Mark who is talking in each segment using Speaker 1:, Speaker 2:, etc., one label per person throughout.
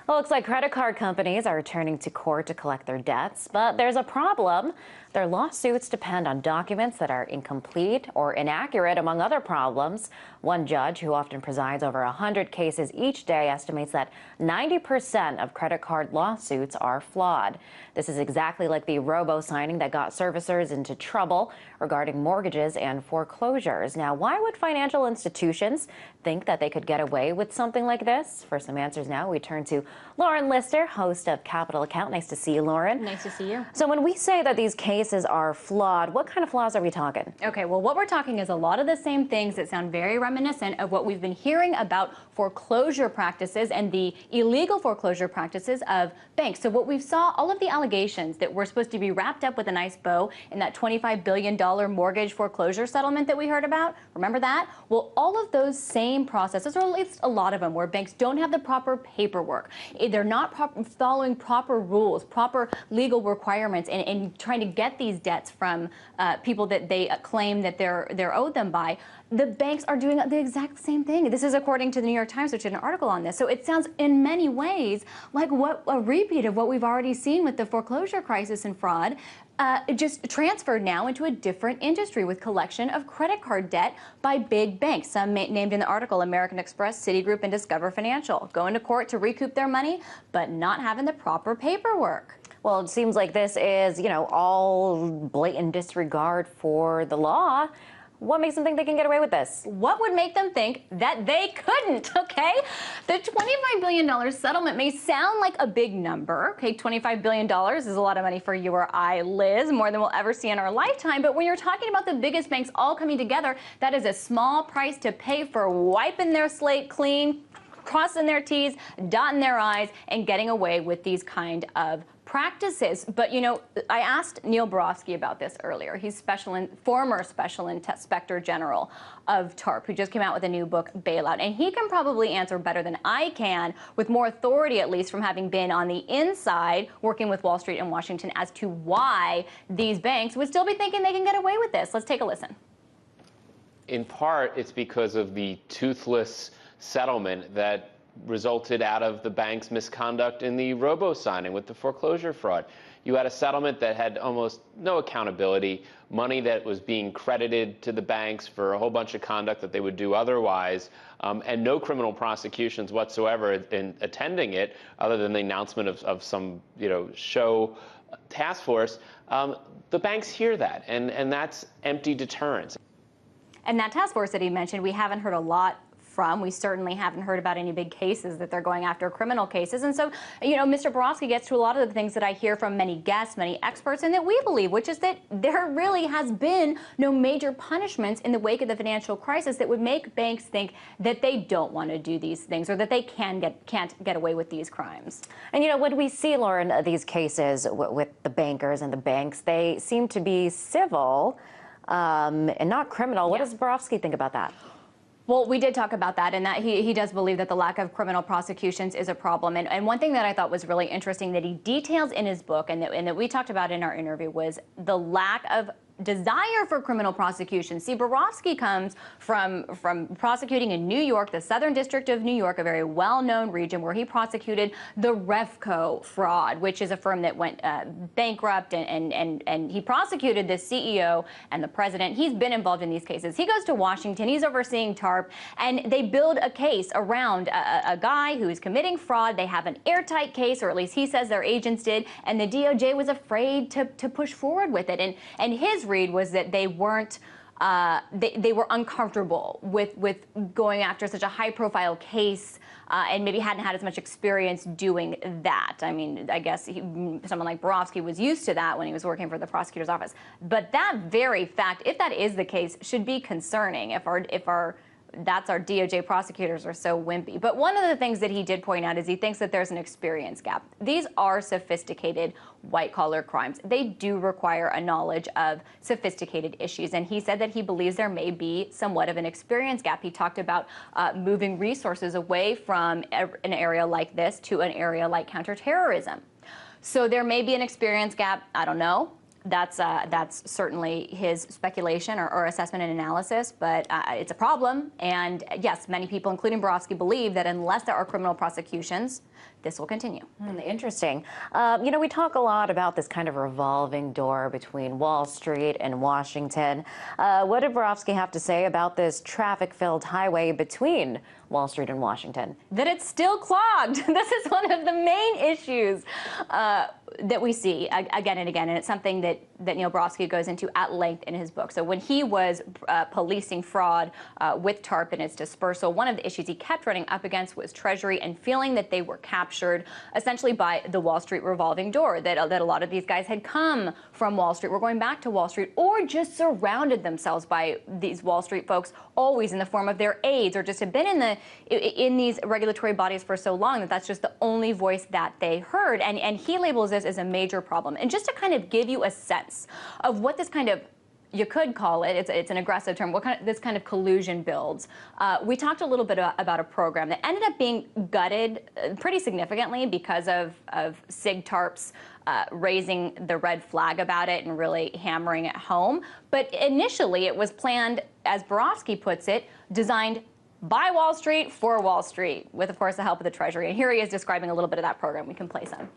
Speaker 1: Well, it looks like credit card companies are turning to court to collect their debts, but there's a problem. Their lawsuits depend on documents that are incomplete or inaccurate, among other problems. One judge, who often presides over 100 cases each day, estimates that 90% of credit card lawsuits are flawed. This is exactly like the robo-signing that got servicers into trouble regarding mortgages and foreclosures. Now, why would financial institutions think that they could get away with something like this? For some answers now, we turn to Lauren Lister, host of Capital Account. Nice to see you, Lauren.
Speaker 2: Nice to see you.
Speaker 1: So when we say that these cases are flawed, what kind of flaws are we talking?
Speaker 2: Okay, well, what we're talking is a lot of the same things that sound very reminiscent of what we've been hearing about foreclosure practices and the illegal foreclosure practices of banks. So what we saw, all of the allegations that were supposed to be wrapped up with a nice bow in that $25 billion mortgage foreclosure settlement that we heard about, remember that? Well, all of those same processes, or at least a lot of them, where banks don't have the proper paperwork, they're not following proper rules, proper legal requirements, and trying to get these debts from people that they claim that they're owed them by. The banks are doing the exact same thing. This is according to the New York Times, which did an article on this. So it sounds in many ways like a repeat of what we've already seen with the foreclosure crisis and fraud, just transferred now into a different industry with collection of credit card debt by big banks. Some named in the article: American Express, Citigroup, and Discover Financial, going to court to recoup their money, but not having the proper paperwork.
Speaker 1: Well, it seems like this is, all blatant disregard for the law. What makes them think they can get away with this?
Speaker 2: What would make them think that they couldn't, okay? The $25 billion settlement may sound like a big number, okay? $25 billion is a lot of money for you or I, Liz, more than we'll ever see in our lifetime. But when you're talking about the biggest banks all coming together, that is a small price to pay for wiping their slate clean, crossing their T's, dotting their I's, and getting away with these kind of practices. But I asked Neil Borofsky about this earlier. He's former special inspector general of TARP, who just came out with a new book, Bailout, and he can probably answer better than I can, with more authority at least from having been on the inside working with Wall Street and Washington, as to why these banks would still be thinking they can get away with this. Let's take a listen.
Speaker 3: In part, it's because of the toothless settlement that resulted out of the bank's misconduct in the robo-signing with the foreclosure fraud. You had a settlement that had almost no accountability, money that was being credited to the banks for a whole bunch of conduct that they would do otherwise, and no criminal prosecutions whatsoever in attending it, other than the announcement of some show task force. The banks hear that, and that's empty deterrence.
Speaker 2: And that task force that he mentioned, we haven't heard a lot from. We certainly haven't heard about any big cases that they're going after, criminal cases. And so, Mr. Borofsky gets to a lot of the things that I hear from many guests, many experts, and that we believe, which is that there really has been no major punishments in the wake of the financial crisis that would make banks think that they don't want to do these things, or that they can't get away with these crimes.
Speaker 1: And when we see, Lauren, these cases with the bankers and the banks, they seem to be civil and not criminal. What does Borofsky think about that?
Speaker 2: Well, we did talk about that, and that he does believe that the lack of criminal prosecutions is a problem. And one thing that I thought was really interesting that he details in his book, and that we talked about in our interview, was the lack of desire for criminal prosecution. See, Borofsky comes from prosecuting in New York, the Southern District of New York, a very well-known region where he prosecuted the Refco fraud, which is a firm that went bankrupt, and he prosecuted the CEO and the president. He's been involved in these cases. He goes to Washington, he's overseeing TARP, and they build a case around a guy who is committing fraud. They have an airtight case, or at least he says their agents did, and the DOJ was afraid to push forward with it. And his read was that they weren't they were uncomfortable with going after such a high-profile case, and maybe hadn't had as much experience doing that. I mean, I guess someone like Borofsky was used to that when he was working for the prosecutor's office. But that very fact, if that is the case, should be concerning if our DOJ prosecutors are so wimpy. But one of the things that he did point out is he thinks that there's an experience gap. These are sophisticated white-collar crimes. They do require a knowledge of sophisticated issues. And he said that he believes there may be somewhat of an experience gap. He talked about moving resources away from an area like this to an area like counterterrorism. So there may be an experience gap. I don't know. That's certainly his speculation or assessment and analysis, but it's a problem. And yes, many people, including Borofsky, believe that unless there are criminal prosecutions, this will continue.
Speaker 1: Interesting. You know, we talk a lot about this kind of revolving door between Wall Street and Washington. What did Borofsky have to say about this traffic-filled highway between Wall Street and Washington?
Speaker 2: That it's still clogged. This is one of the main issues that we see again and again, and it's something that Neil Borofsky goes into at length in his book. So when he was policing fraud with TARP and its dispersal, one of the issues he kept running up against was Treasury and feeling that they were captured essentially by the Wall Street revolving door, that a lot of these guys had come from Wall Street, were going back to Wall Street, or just surrounded themselves by these Wall Street folks, always in the form of their aides, or just have been in these regulatory bodies for so long that that's just the only voice that they heard. And he labels this as a major problem. And just to kind of give you a sense of what this kind of, you could call it, it's an aggressive term, this kind of collusion builds. We talked a little bit about a program that ended up being gutted pretty significantly because of Sig Tarp's raising the red flag about it and really hammering it home. But initially it was planned, as Borofsky puts it, designed by Wall Street for Wall Street, with, of course, the help of the Treasury. And here he is describing a little bit of that program. We can play some.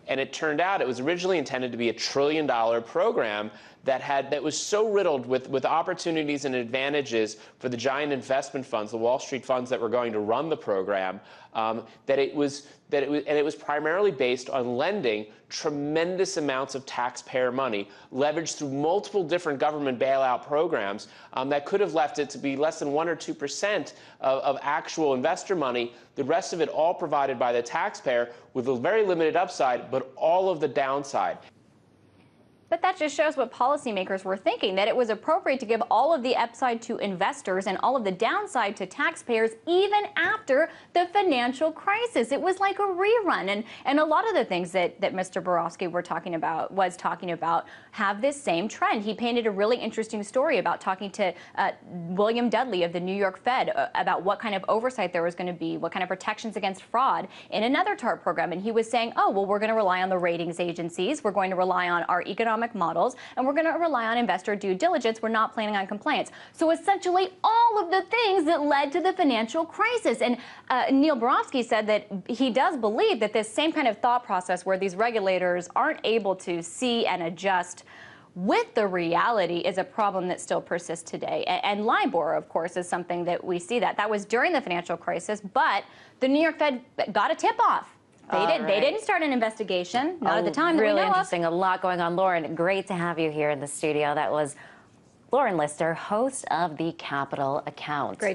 Speaker 3: And it turned out it was originally intended to be $1 trillion program that was so riddled with opportunities and advantages for the giant investment funds, the Wall Street funds that were going to run the program, that it was primarily based on lending tremendous amounts of taxpayer money, leveraged through multiple different government bailout programs that could have left it to be less than 1 or 2% of actual investor money. The rest of it all provided by the taxpayer with a very limited upside, but all of the downside.
Speaker 2: But that just shows what policymakers were thinking, that it was appropriate to give all of the upside to investors and all of the downside to taxpayers even after the financial crisis. It was like a rerun. And a lot of the things that Mr. Borofsky was talking about have this same trend. He painted a really interesting story about talking to William Dudley of the New York Fed about what kind of oversight there was going to be, what kind of protections against fraud in another TARP program. And he was saying, oh, well, we're going to rely on the ratings agencies. We're going to rely on our economic models, and we're going to rely on investor due diligence. We're not planning on compliance. So essentially all of the things that led to the financial crisis. And Neil Borofsky said that he does believe that this same kind of thought process where these regulators aren't able to see and adjust with the reality is a problem that still persists today. And LIBOR, of course, is something that we see that was during the financial crisis, but the New York Fed got a tip-off. They didn't start an investigation, not at the time that we know of.
Speaker 1: Really interesting, a lot going on. Lauren, great to have you here in the studio. That was Lauren Lister, host of the Capital Account.
Speaker 2: Great.